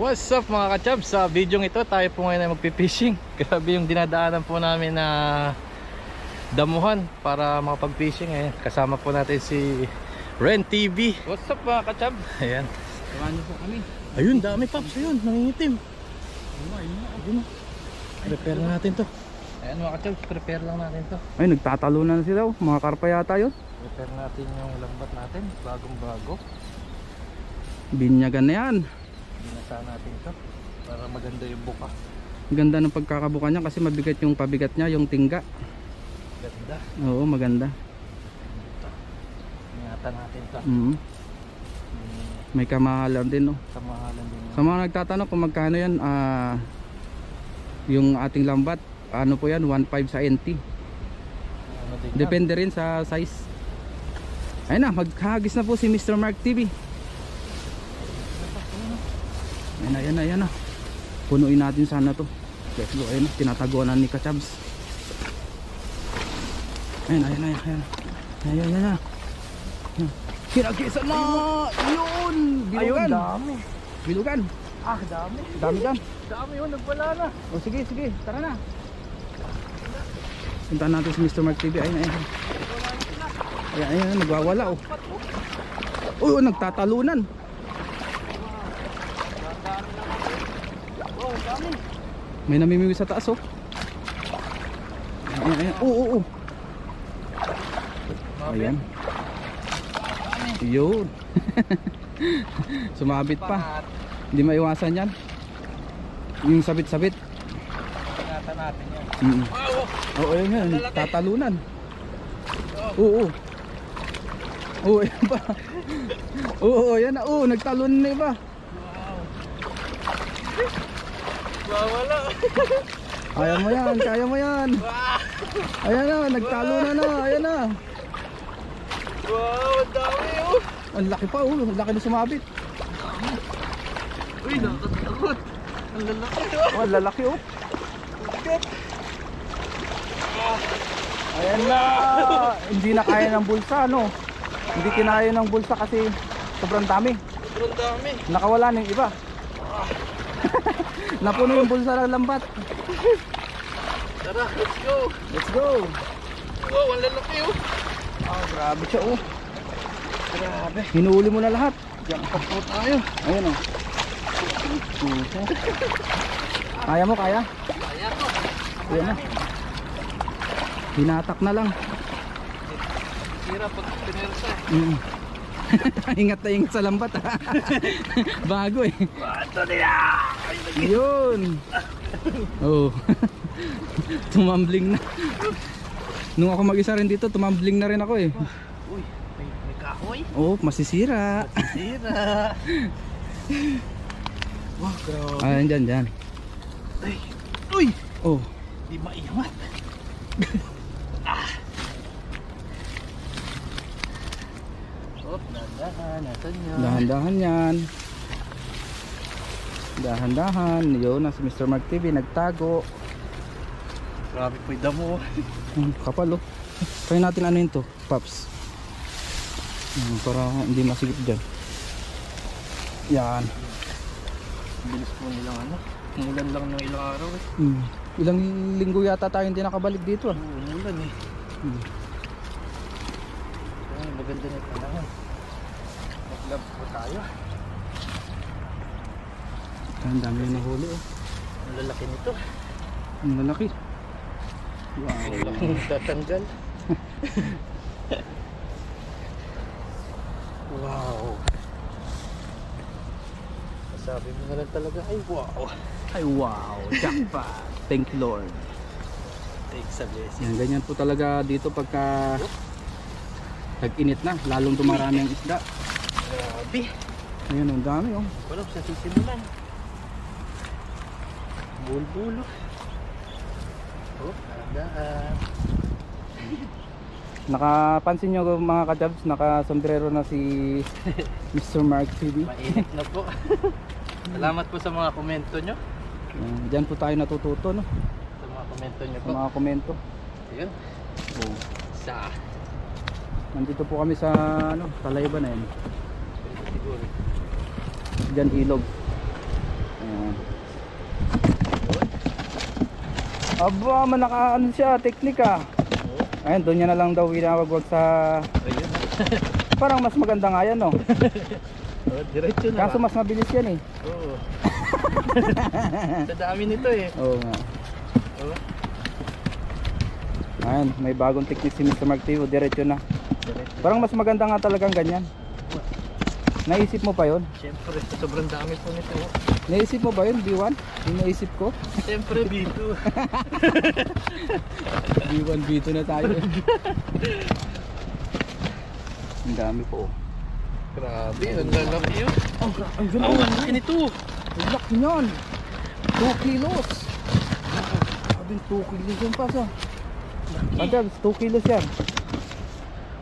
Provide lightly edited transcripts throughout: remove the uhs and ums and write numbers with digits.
What's up mga ka-chubs? Sa video ito tayo po ngayon ay magpipishing. Grabe yung dinadaanan po namin na damuhan para makapag-fishing. Ayan, kasama po natin si Ren TV. What's up mga ka-chub? Ayan. Samahan niyo po kami. Ayun, dami paps. Ayun, nangingitim. Ayun. Prepare na natin to. Ayan mga ka-chubs, prepare lang natin to. Ay, nagtatalunan na sila. Mga karpa yata yun. Prepare natin yung lambat natin. Bagong bago. Binyagan na yan. Binasa natin to para maganda yung buka. Ganda ng pagkakabuka niya kasi mabigat yung pabigat niya, yung tingga. Ganda. Oo, maganda. Ingatan natin to. May kamahalan din, no? Kamahalan din. Sa mga nagtatanong kung magkano yan, yung ating lambat, ano po yan, 1.5 sa NT. Ano din Depende rin sa size. Ayun na, maghagis na po si Mr. Mark TV. Ayan na. Punuin natin sana to. Let's go. Ayun na, tinataguan ni ka-chubs. Ayan. Kinagisan na! Yun! Bilugan! Ayun, dami. Bilugan! Dami. Dami dyan. Dami yun, nagwala na. O sige, tara na. Puntahan natin si Mr. Mark TV. Ayun. Ayan, nagwawala oh. Uy, nagtatalunan. May namimiwi sa taas oh. Ayan. Oo. Ayan. Yun. Sumabit pa. Hindi maiwasan yan. Yung sabit-sabit. Ingatan natin yan. Oo, ayan. Tatalunan. Oo, ayan pa. Oo, ayan na. Oo, nagtalunan na iba. Wala. Kaya mo yan. Ayan na, nagtalunan na. Ayan na. Wow, ang dami oh. Ang laki pa oh, ang laki na sumabit. Uy, nakatakot. Ang lalaki oh. Oh, ang lalaki oh. Ayan na. Hindi na kaya ng bulsa, no? Hindi kinaya ng bulsa kasi sobrang dami. Sobrang dami. Nakawala ng iba. Napuno yung bulsa ng lambat. Tara, let's go. Let's go. Wow, ang lalaki oh. Grabe siya oh. Grabe. Hinuuli mo na lahat. Diyan pa po tayo. Ayun oh. Kaya mo, kaya? Kaya to. Ayan na. Hinatak na lang. Sira pag pinersa. Ingat na ingat sa lambat ha. Bago eh. Ito nila. Yun. Oh. Tumambling na. Nung ako mag-isa rin dito, tumambling na rin ako eh. Uy, may kahoy. Oh, masisira. Sira. Wow, grabe. Ayan, dyan. Ay. Uy. Oh. Di maiwan. Oh, dahan-dahan. Nasaan yun? Dahan-dahan yan. Dahan-dahan. Yun, na si Mr. Mark TV nagtago. Grabe po yung damo. Kapal oh. Try natin ano yun to, Pops. Para hindi masigip dyan. Yan. Bilis po nilang ano. Umulan lang ng ilang araw eh. Ilang linggo yata tayo hindi nakabalik dito ah. Oo, umulan eh. Ay, maganda na ito lang. Mag-love po tayo. Ang dami yung nahuli oh. Ang lalaki nito. Ang lalaki. Ang lalaki tatanggal. Wow. Sabi mo na lang talaga, ay wow. Ay wow, jackpot. Thank you Lord. Thanks sa blessing. Yan, ganyan po talaga dito pagka tag-init na, lalong dumarami ang isda. Grabe. Ayun, ang dami oh. Walang sa sisimulan. Bulbulo. Oh, daan. Nakapansin nyo mga ka-jobs, naka-sombrero na si Mr. Mark TV. Mainit na po. Salamat po sa mga komento nyo. Diyan po tayo natututo no? Sa mga komento nyo po. Sa mga komento. Ayun. Oh. Sa Nandito po kami sa ano, Talayban na yun. Siguro. Diyan ilog. Ayan. Aba, manaka ano siya, teknika. Ayun, doon niya na lang daw winawagwag sa... Ayun. Parang mas maganda nga yan, no? Diretso na Kaso mas mabilis yan eh. Oo. Sa dami nito eh. Oo nga. Oo. Ayun, may bagong technique si Mr. Martivo, diretso na. Diretso. Parang mas maganda nga talagang ganyan. Naisip mo pa yun? Siyempre, sobrang dami po nito. Naisip mo ba yun, B1? Yung naisip ko? Siyempre, B2. B1, B2 na tayo. Ang dami po. Grabe, ang lalaki yun. Ang ganda. Oh, ang laki nito. Ang laki nyan. 2 kilos. Sabi 2 kilos yung pasa. Sabi 2 kilos yan.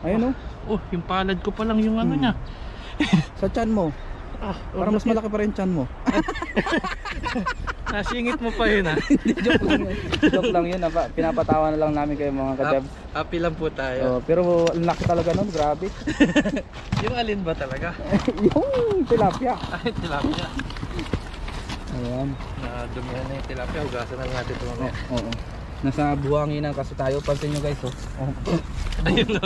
Ayun o. Oh, yung palad ko pa lang yung ano niya. Sa tiyan mo. Parang mas malaki pa rin tiyan mo. Nasingit mo pa yun ah. Joke lang yun. Joke lang yun. Pinapatawa na lang namin kayo mga kadab. Happy lang po tayo. Pero ang laki talaga nun. Grabe. Yung alin ba talaga? Yung tilapia. Ay, tilapia. Ayan. Nadumihan na yung tilapia. Hugasan na lang natin ito mamaya. Oo. Nasa buhanginan kasi tayo. Pansin nyo guys. Oh. Ayun o.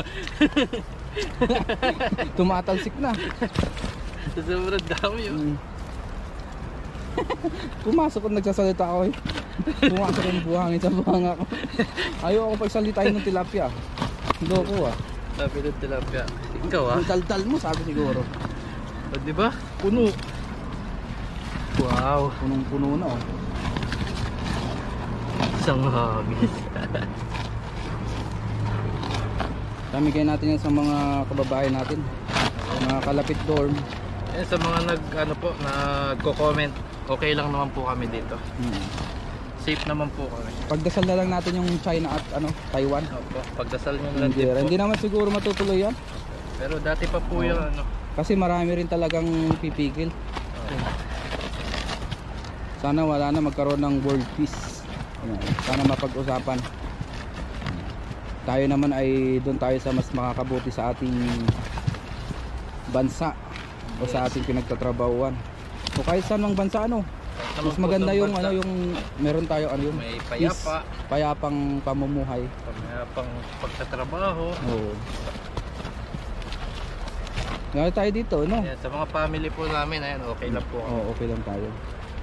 Tumatalsik na. Sobrang dami yun. Pumasok kung nagsasalita ako eh. Pumasok yung buhangin sa buhanga ko. Ayaw ako pagsalitain ng tilapia. Loko ah. Sabi ng tilapia. Ikaw ah. Yung tal-tal mo sabi siguro. O, diba? Puno. Wow. Punong-puno na oh. Isang hagis. Tamigay natin yan sa mga kababae natin. Mga kalapit dorm. Eh, sa mga nagko-comment, okay lang naman po kami dito. Safe naman po kami. Pagdasal na lang natin yung China at Taiwan. Opo, pagdasal nyo lang din po. Hindi naman siguro matutuloy yan. Pero dati pa po yung ano. Kasi marami rin talagang pipigil. Sana wala na magkaroon ng world peace. Sana mapag-usapan. Tayo naman ay doon tayo sa mas makakabuti sa ating bansa o sa ating pinagtatrabahuan. O kahit saan mang bansa mas maganda yung yung meron tayo yung may payapa, payapang pamumuhay, payapang pagtatrabaho. Oo. Ngayon tayo dito, Yeah, sa mga family po namin, ayun, okay lang po. Okay lang tayo.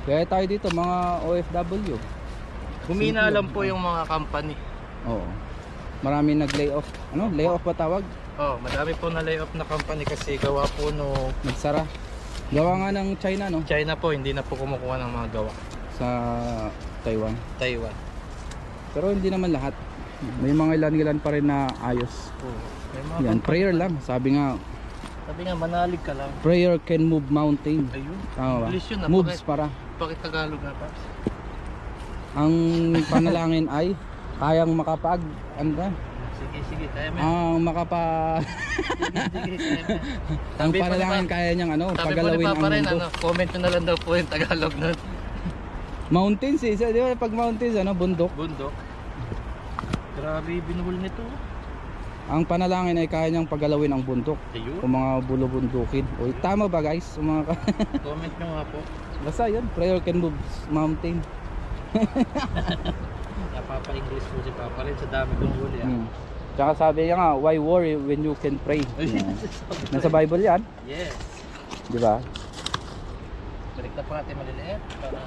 Kaya tayo dito, mga OFW. Humina lang po yung mga company. Oo. Marami nag-layoff. Layoff ba tawag? Oh, madami po na layoff na company kasi gawa po Nagsara. Gawa nga ng China, China po, hindi na po kumukuha ng mga gawa sa Taiwan. Pero hindi naman lahat. May mga ilan-ilan pa rin na ayos. May mga Yan, prayer lang. Sabi nga, manalig ka lang. prayer can move mountain. Ayun. Tama ba? English yun, Moves para. Bakit Tagalog na pa? Ang panalangin ay kayang makapag Sige, kaya mo. ang makapa Sige, kaya mo. ang panalangin kaya niyang pagalawin ang mundo. Comment nyo na lang daw po yung Tagalog nun. Mountains di ba pag mountains bundok. Bundok. Grabe binuhol nito. Ang panalangin ay kaya niyang pagalawin ang bundok. Ayun. Kung mga bulubundukin. O tama ba guys? Comment nyo nga po. Basta yun, prayer can move mountain. Napapa-English po si Papa rin sa dami kong huli. Tsaka sabi niya nga, why worry when you can pray? Nasa Bible yan. Yes. Di ba? Balik na po natin maliliit para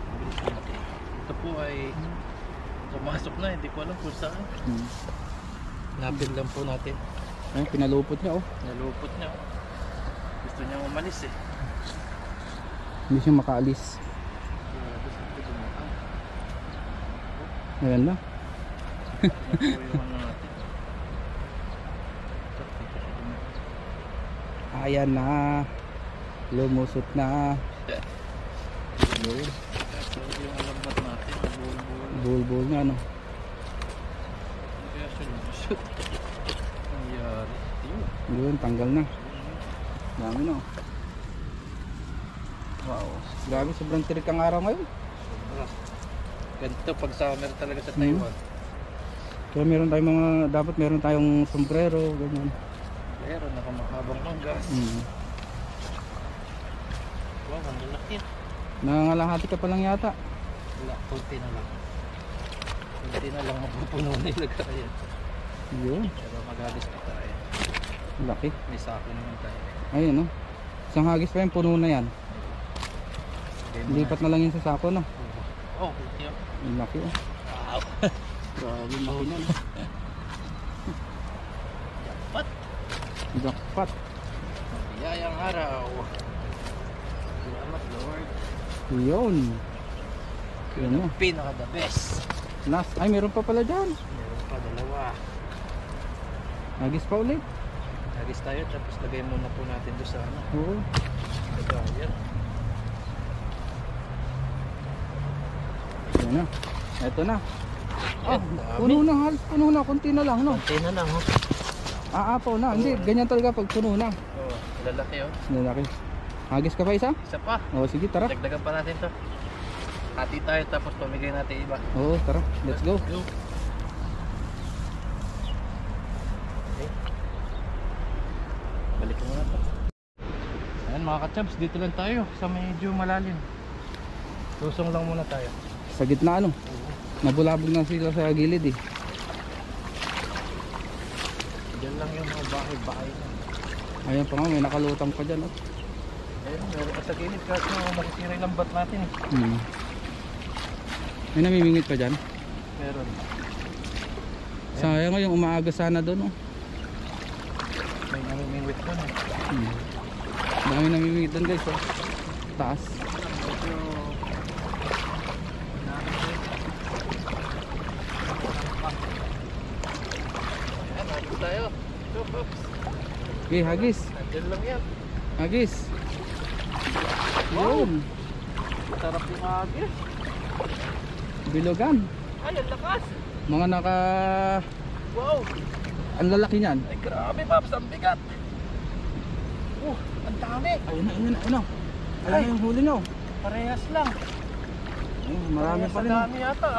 mabilis po natin. Ito po ay pumasok na, hindi ko alam kung saan. Napin lang po natin. Ayun, pinalupot niya Nalupot niya. Gusto niya umalis eh. Hindi siya makaalis. Ayan na. Ayan na. Lumusot na. Yung alambat natin, Bul-bul na Kaya siya lumusot. Nangyari. Yun, tanggal na. Dami na. Wow. Grabe, sobrang tirik ang araw ngayon. Ganito pag summer talaga sa Taiwan. Kaya meron tayong mga, dapat meron tayong sombrero, ganyan. Pero nakamahabang mangga. Wow, ang lalaki. Nangangalahati ka pa lang yata. Wala, kunti na lang. Kunti na lang mapupuno na yung lagayan. Yun, Pero magagis pa tayo. laki. May sako naman tayo. Ayun, no? Isang hagis pa yan, puno na yan. Okay, mga- Lipat na lang yun sa sako, no? Oh, kunti yun. Ang laki, oh. Wow. Grabe, laki na, no? Jackpot. Jackpot. Biyayang araw. Salamat Lord. Yun. Yun, no? Pinaka the best. Last, ay meron pa pala dyan. Meron pa dalawa. Hagis pa ulit. Nagis tayo tapos lagay muna po natin doon sa ano. Oo. Lagayan. Yan na. Eto na. Ah, dami. puno na, halos puno na. Kunti na lang, no? Konti na lang oh. Aapaw na. Hindi, ganyan talaga pag puno na. Oh, lalaki oh. Lalaki. Hagis ka pa isa? Isa pa. Oo, sige, tara. Dagdagan pa natin to. Hati tayo tapos pamigay natin iba. Oo, tara. Let's go. Okay. Balik ko muna to. Ayan mga kachabs, dito lang tayo sa medyo malalim. Lusong lang muna tayo. Sa gitna, ano? Nabulabog na sila sa gilid, eh. Diyan lang yung mga bahay-bahay na. Ayan pa nga, may nakalutang pa dyan, oh. Ayun, meron pa sa gilid kasi makisira yung lambat natin eh. May namimingit pa dyan. Meron. Sayang nga yung umaaga sana doon, oh. May namimingwit doon eh. Dami namimingit doon, guys, oh. Taas. Medyo... Ayan, nandito tayo. Oops. Okay, hagis. Nandiyan lang yan. Hagis. Wow. Yun. Sarap yung agis. Bilogan. Ay, ang lakas. Mga naka... Wow. Ang lalaki niyan. Ay, grabe Paps, ang bigat. Ang dami. Ayun na, ayun na, ayun na. Ayun na yung huli, no? Parehas lang. Marami Parehas pa rin. ang dami yata.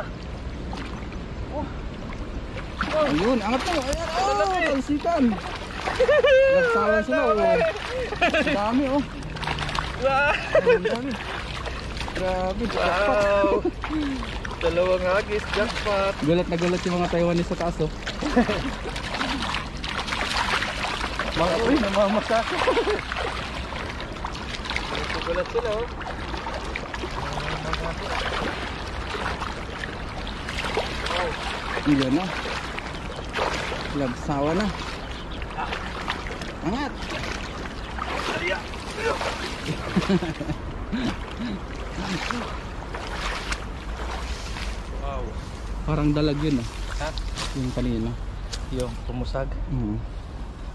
Ayun, angat mo. Ayun, oh, Lalaki. talsikan. Nagsawa sila, oh. Ang dami, oh. Wow. Ang dami. Grabe, jackpot. Wow. Dalawang hagis, jackpot. Gulat na gulat yung mga Taiwanese sa taas, oh. Mga uy, namamasa ko. Gulat sila, oh. Wow. Yun na. Lagsawa na. Angat. Ariya. Wow. Parang dalag yun, oh. Ha? Yung kanina. Yung pumusag.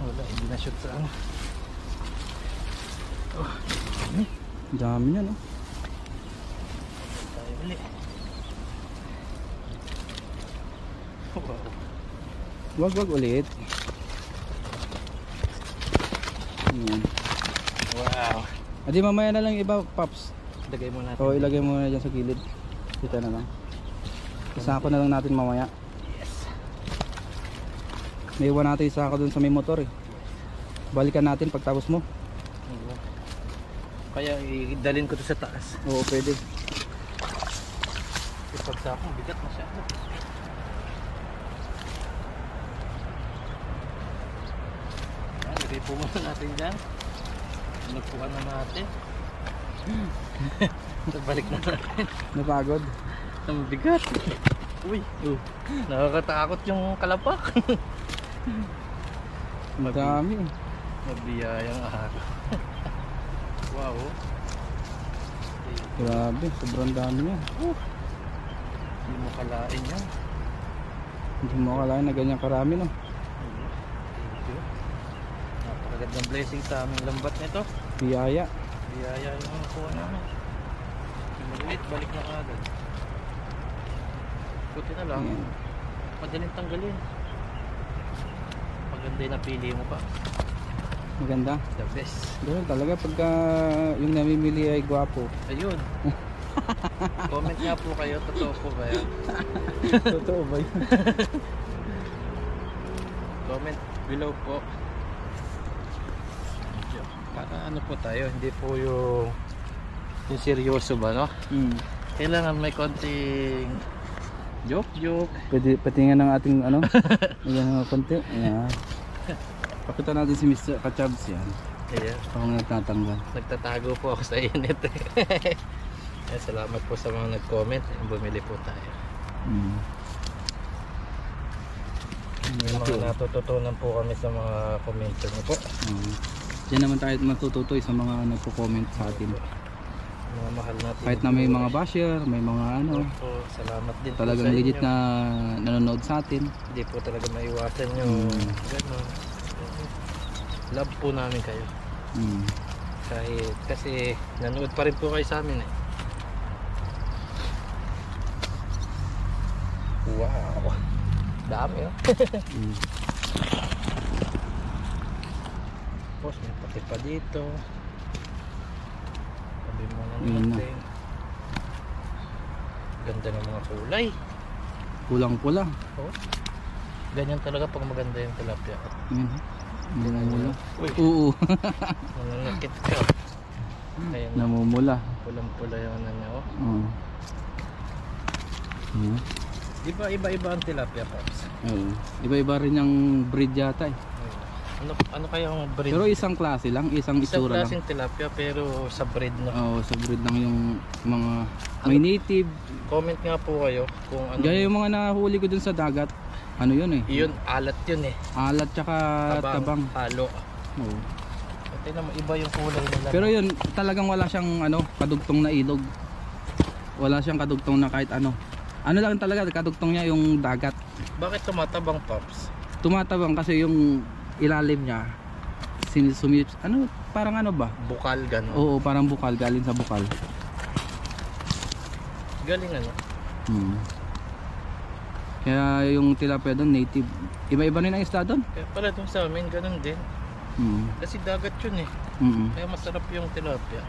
Wala, hindi na shoot sa ano. Ang dami niya, no? Tayo ulit. Wow. Wag ulit. Ayan. Wow. Adi mamaya na lang iba, Paps. Lagay mo natin. O ilagay mo na dyan sa gilid. Dito na lang. Isako na lang natin mamaya. Yes. May iwan natin isako dun sa may motor, eh. Balikan natin pagtapos mo. Oo. Kaya idalhin ko to sa taas. Oo, pwede. Ipagsa ko, bigat masyado. Yan, lagay po muna natin dyan. Nagpukan na natin. Balik na natin. Napagod. Ang bigat. Uy, nakakatakot yung kalapak. Ang dami. Mabiyayang araw. Wow. Grabe, sobrang dami niya. Hindi mo kalain yan. Hindi mo akalain na ganyan karami, no? Thank you. Napakagandang blessing sa aming lambat nito. Biyaya. Biyaya yung nakuha namin. Maliit, balik na agad. Buti na lang. Ayan. Madaling tanggalin. Maganda yung napili mo pa. Maganda. The best. Ganun talaga pagka yung namimili ay gwapo. Ayun. Comment nga po kayo. Totoo po ba yan? Totoo ba yun? comment below po. Para ano po tayo, hindi po yung seryoso ba, no? Kailangan may konting joke. Pwede patingan ng ating ano. Ayan ng konti. Ayan. Pakita natin si Mr. Kachabs yan. Ayan. Ako nga nagtatanggal. Nagtatago po ako sa init. Salamat po sa mga nag-comment. Bumili po tayo. May mga natututunan po kami sa mga commenter niyo po. Diyan naman tayo matututoy sa mga nagko-comment sa atin. Mga mahal natin. Kahit na may mga basher, may mga ano. Po, salamat din Talagang po sa legit inyo. na nanonood sa atin. Hindi po talaga maiwasan yung gano'n. Love po namin kayo. Kahit kasi nanood pa rin po kayo sa amin eh. Wow. Dami oh. Tapos may pati pa dito. Sabi mo na Yun na. natin. Ganda ng mga kulay. Kulang-kulang. Oh. Ganyan talaga pag maganda yung tilapia. Namumula. Uy, Oo. nananakit ka. Ayan, Namumula. pulang-pula yung ano niya. Oh. Oo. Di ba iba-iba ang tilapia, Pops? Oo. Iba-iba rin yung breed yata eh. Ano kaya ang breed? Pero isang klase lang, isang Isang itsura lang. klaseng tilapia pero sa breed na. Oo, sa breed lang yung mga may native. Comment nga po kayo kung ano. Gaya yung mga nahuli ko dun sa dagat. Ano yun eh? Yun, alat yun eh. Alat tsaka tabang. Halo. Oo. Pati naman iba yung kulay nila. Pero yun, talagang wala siyang ano, kadugtong na ilog. Wala siyang kadugtong na kahit ano. Ano lang talaga, kadugtong niya yung dagat. Bakit tumatabang, Pops? Tumatabang kasi yung ilalim niya ano, parang ano ba? Bukal, gano'n. Oo, parang bukal, galing sa bukal. Galing ano? Kaya yung tilapia doon, native. Iba-iba rin ang isda doon. Kaya pala dun sa amin, ganun din. Kasi dagat yun eh. Kaya masarap yung tilapia.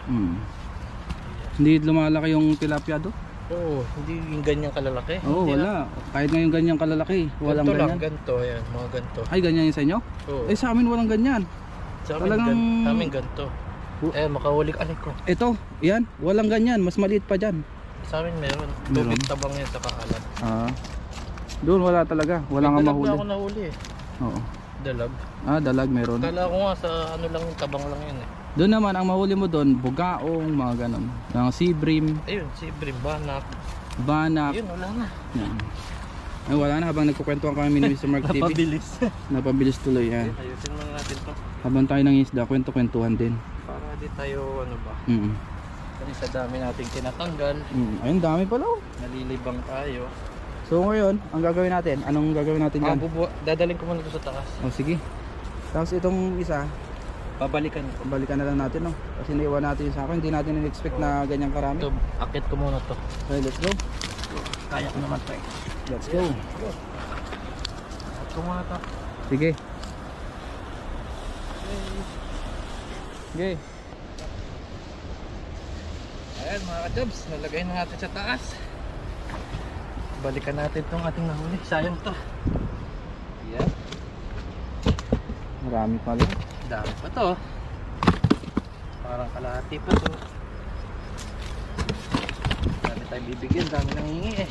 Hindi lumalaki yung tilapia doon? Oo, hindi yung ganyang kalalaki. Oo, Hindi wala. Kahit ngayon ganyan kalalaki, walang ganito lang, ganyan. ganito, ayan, mga ganito. Ay, ganyan yung sa inyo? Oo. Eh, sa amin walang ganyan. Sa amin, talagang- sa amin ganito. Makahuli ka ko. Ito, yan, walang ganyan. Mas maliit pa dyan. Sa amin meron. Meron? Tubig tabang yan sa kaalat. Doon wala talaga. Wala nga Dalag mahuli. na ako nahuli eh. Oo. Dalag. Dalag meron. Kala ko nga sa ano lang yung tabang lang yun eh. Doon naman, ang mahuli mo doon, bugaong, mga ganon. Mga sea bream, Ayun, si Brimbanak. banak. Ayun, wala na. Yan. Ay, wala na habang nagkukwentuhan kami ni Mr. Mark TV. Napabilis. Napabilis tuloy yan. Ayusin muna natin to. Habang tayo ng isda, kwento-kwentuhan din. Para di tayo ano ba. Mm. Kasi sa dami nating tinatanggal. Ayun, dami pala oh. Nalilibang tayo. So ngayon, ang gagawin natin, anong gagawin natin dyan? Dadaling ko muna to sa taas. Oh, sige. Tapos itong isa, Babalikan ko. balikan na lang natin no. Kasi naiwan natin yung sako, hindi natin in-expect na ganyang karami. Ito, akit ko muna to. Okay, let's go. Kaya ko naman to eh. Let's go. Akit ko muna to. Sige. Okay. Ayan mga ka-jobs, nalagay na natin sa taas. Balikan natin itong ating nahuli. Sayang to. Ayan. Marami pala. Dami pa to. Parang kalahati pa to. Dami tayong bibigyan, dami nang hingi eh.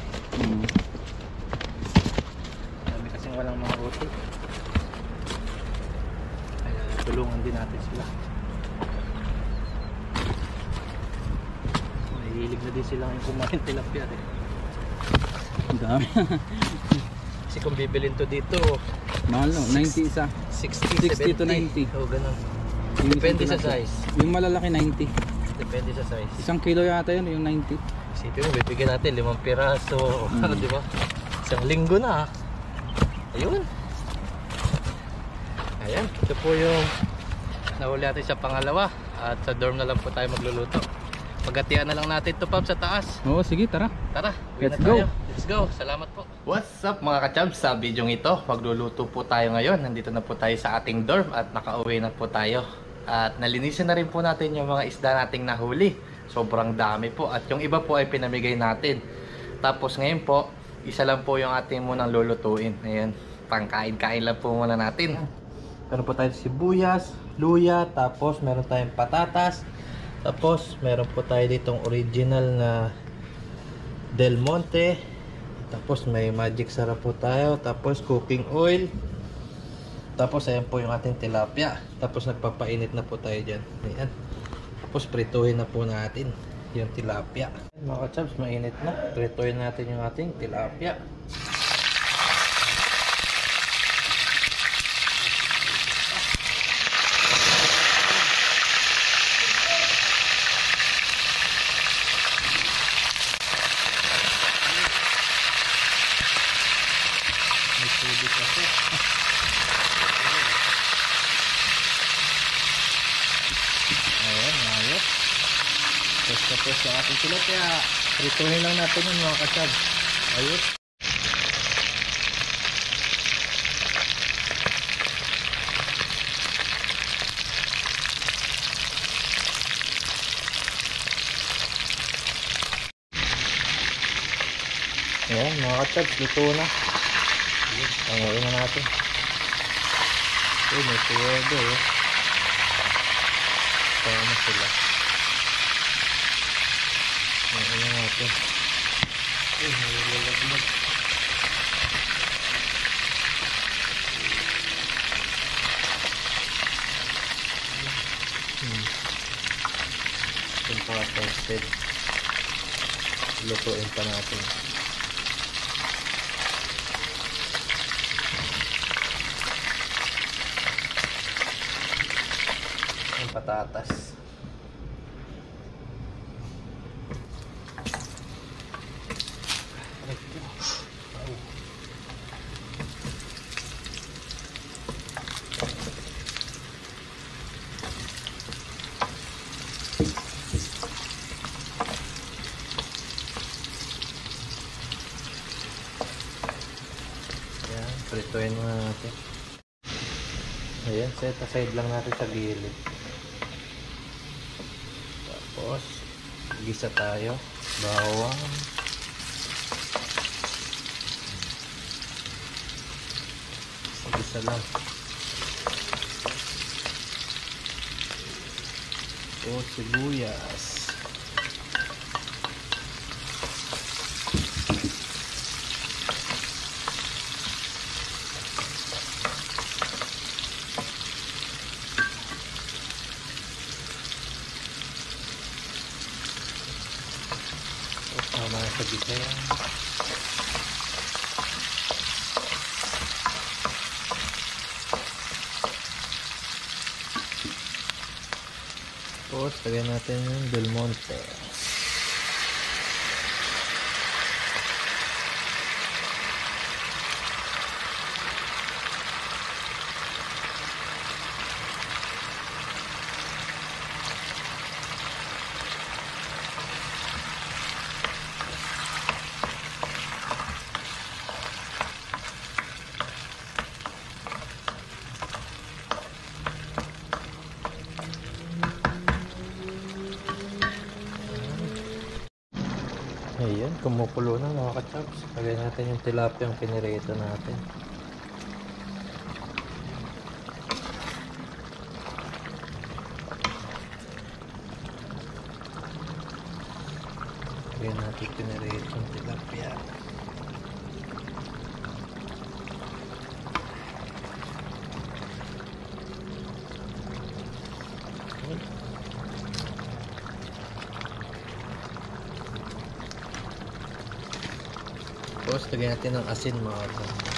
Dami kasing walang mga utot. Ayan, tulungan din natin sila. Mahilig na din silang yung kumain tilapia eh. Ang dami. Kasi kung bibilin to dito, Mahal no, 90 isa. 60, 60 to 90. Oo, ganun. Yung Depende isang sa tilapia. size. Yung malalaki 90. Depende sa size. Isang kilo yata yun, yung 90. Isipin mo, bibigyan natin 5 piraso. Ano, di ba? Isang linggo na. Ayun. Ayan, ito po yung nahuli natin sa pangalawa. At sa dorm na lang po tayo magluluto. Pagatian na lang natin ito, Pop, sa taas. Oo, sige, tara. Tara, uwi Let's na go. tayo. Let's go. Salamat po. What's up mga ka-chubs? Sa video ito, magluluto po tayo ngayon. Nandito na po tayo sa ating dorm at nakauwi na po tayo. At nalinisin na rin po natin yung mga isda nating nahuli. Sobrang dami po. At yung iba po ay pinamigay natin. Tapos ngayon po, isa lang po yung ating munang lulutuin. Ayan. pangkain-kain lang po muna natin. Meron po tayong sibuyas, luya, tapos meron tayong patatas. Tapos meron po tayo ditong original na Del Monte. Tapos may magic sarap po tayo. Tapos cooking oil. Tapos ayan po yung ating tilapia. Tapos nagpapainit na po tayo dyan. Ayan. Tapos prituhin na po natin yung tilapia. Mga ka-chubs, mainit na. Prituhin natin yung ating tilapia. May tubig kasi. Ayan, ayos. Tapos yung ating tilapia. Prituhin lang natin yun mga ka-chubs. Ayos. Ayan mga ka-chubs, luto na. Panguin na natin. May suwede eh. Sama sila. Panguin na natin. Nalulaglag. Ito pa toasted. Lutuin pa natin. Patatas. Ayan, prituin muna natin. Ayan, set aside lang natin sa gilid. Tapos gisa tayo, bawang, gisa lang. Tapos sibuyas, tama na sa gisa yan. Tapos lagyan natin yung Del Monte. Ayan, kumukulo na mga ka-chubs. Lagyan natin yung tilapia yung pinirito natin. Lagyan natin yung pinirito yung tilapia. Tapos lagyan natin ng asin mga ka-chubs.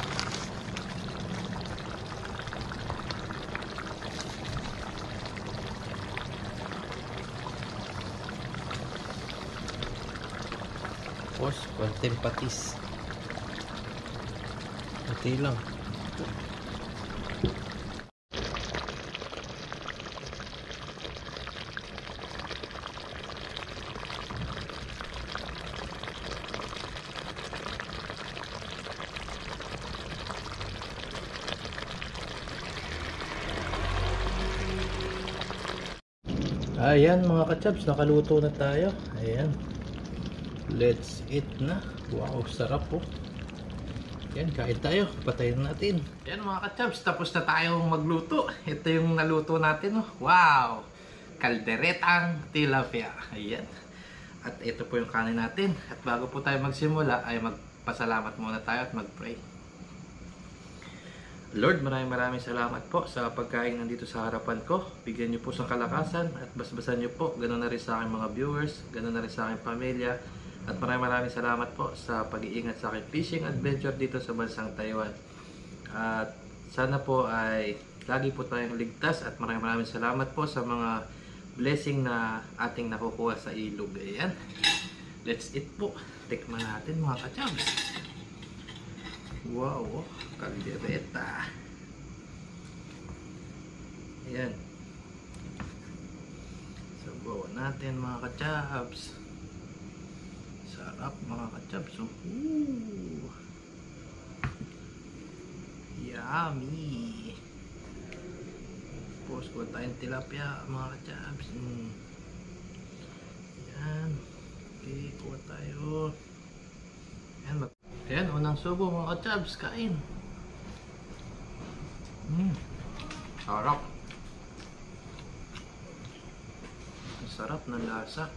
Tapos konting patis. Kunti lang. Ayan mga ka-chubs, nakaluto na tayo. Ayan. Let's eat na. Wow, sarap po. Yan, kain tayo. Patayin natin. Yan mga ka-chubs, tapos na tayong magluto. Ito yung naluto natin. Oh. Wow! Kalderetang tilapia. Ayan. At ito po yung kanin natin. At bago po tayo magsimula, ay magpasalamat muna tayo at mag-pray. Lord, maraming salamat po sa pagkain nandito sa harapan ko. Bigyan niyo po sa kalakasan at basbasan niyo po. Ganun na rin sa aking mga viewers, ganun na rin sa aking pamilya. At maraming salamat po sa pag-iingat sa aking fishing adventure dito sa bansang Taiwan. At sana po ay lagi po tayong ligtas at maraming salamat po sa mga blessing na ating nakukuha sa ilog. Ayan. Let's eat po. Tikman natin mga ka-chubs. Wow, kaldereta. Ayan. Sabawan natin mga ka-chubs. Sarap mga ka-chubs. Ooh. Yummy. Tapos kuha tayong tilapia mga ka-chubs. Ayan. Okay, kuha tayo. Ayan. Ayan, unang subo mga ka-chubs. Kain. Sarap. Sarap na lasa.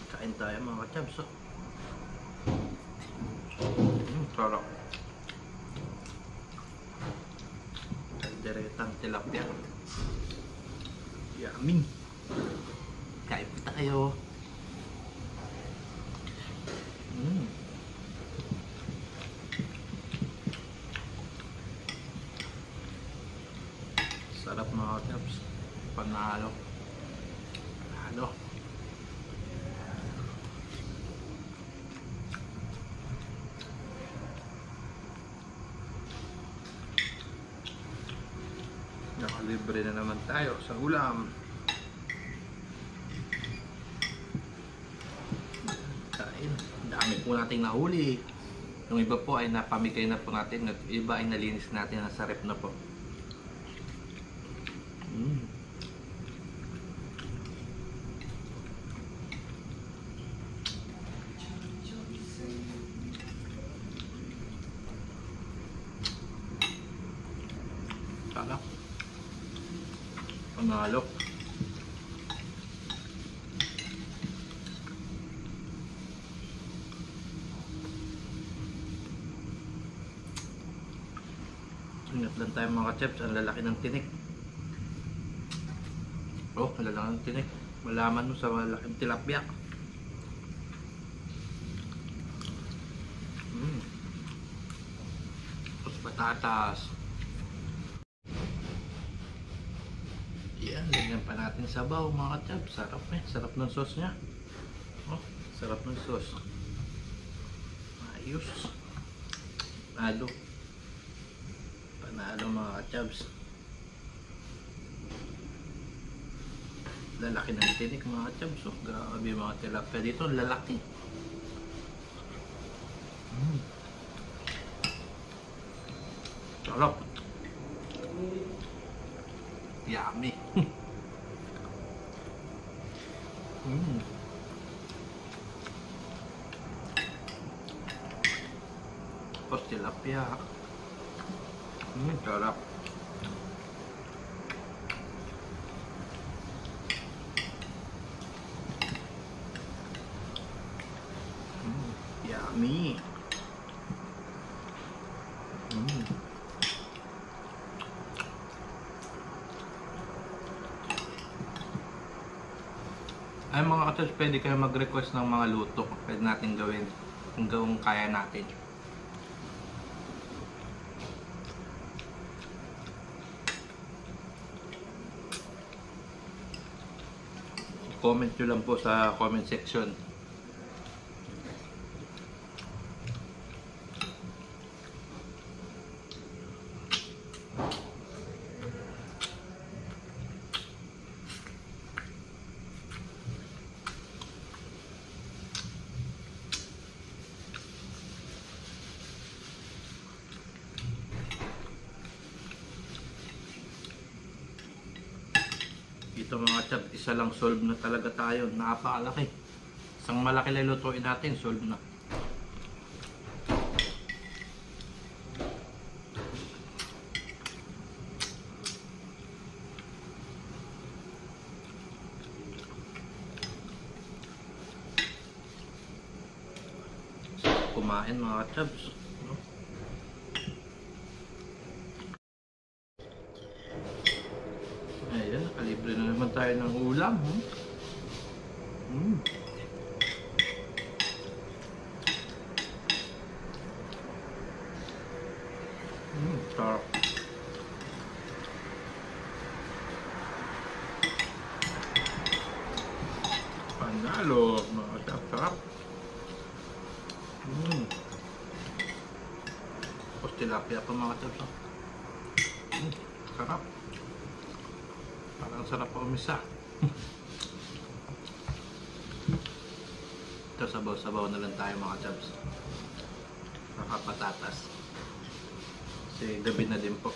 Kain tayo mga ka-chubs. Sarap. Kalderetang tilapia. Yummy. Kain po tayo. Sarap mga ka-chubs. Panalo. Panalo. Nakalibre na naman tayo sa ulam. Kain. Dami po nating nahuli. Yung iba po ay napamigay na po natin. At iba ay nalinis natin. Nasa rep na po. Sarap. Panalo. Ingat lang tayo mga ka-chubs. Ang lalaki ng tinik. Oh, ang lalaki ng tinik. Malaman mo sa malaking tilapia. Tapos patatas. Yan, lagyan pa natin sabaw mga ka-chubs. Sarap eh. Sarap ng sauce niya. Oh, sarap ng sauce. Ayos. Panalo. Panalo mga ka-chubs. Lalaki ng tinik mga ka-chubs. Oh, grabe mga tilapia dito. Lalaki. Sarap. Yummy. Tapos tilapia. Sarap. Yummy. Ay mga ka-chubs, pwede kayo mag-request ng mga luto. Pwede natin gawin kung kaya natin. Comment nyo lang po sa comment section. Ito mga chab, isa lang solve na talaga tayo. Napakalaki. Isang malaki na lutuin natin, solve na. Kumain mga chabs. Ayan, nakalibre na naman tayo ng ulam. Sarap. Panalo mga chabs, sarap. Tapos tilapia pa mga chabs. Sarap. Parang sarap pa umisa. Ito sabaw-sabaw na lang tayo mga chabs. Saka patatas. Kasi gabi na din po.